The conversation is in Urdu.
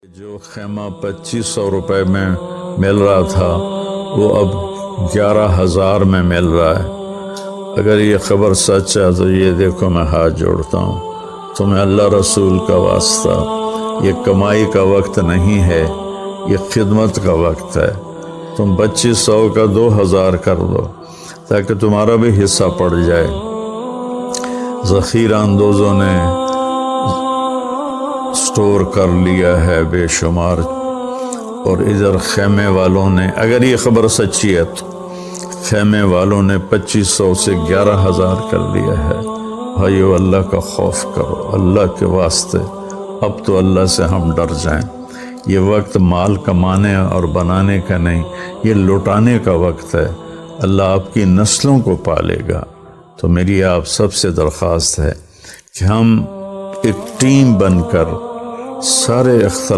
جو خیمہ 2500 روپے میں مل رہا تھا وہ اب 11,000 میں مل رہا ہے۔ اگر یہ خبر سچ ہے تو یہ دیکھو میں ہاتھ جوڑتا ہوں، تمہیں اللہ رسول کا واسطہ، یہ کمائی کا وقت نہیں ہے، یہ خدمت کا وقت ہے۔ تم 2500 کا 2,000 کر دو تاکہ تمہارا بھی حصہ پڑ جائے۔ ذخیرہ اندوزوں نے سٹور کر لیا ہے بے شمار، اور ادھر خیمے والوں نے، اگر یہ خبر سچی ہے تو خیمے والوں نے 2500 سے 11,000 کر لیا ہے۔ بھائیو، اللہ کا خوف کرو، اللہ کے واسطے اب تو اللہ سے ہم ڈر جائیں۔ یہ وقت مال کمانے اور بنانے کا نہیں، یہ لٹانے کا وقت ہے۔ اللہ آپ کی نسلوں کو پالے گا۔ تو میری آپ سب سے درخواست ہے کہ ہم ایک ٹیم بن کر سارے اختلاف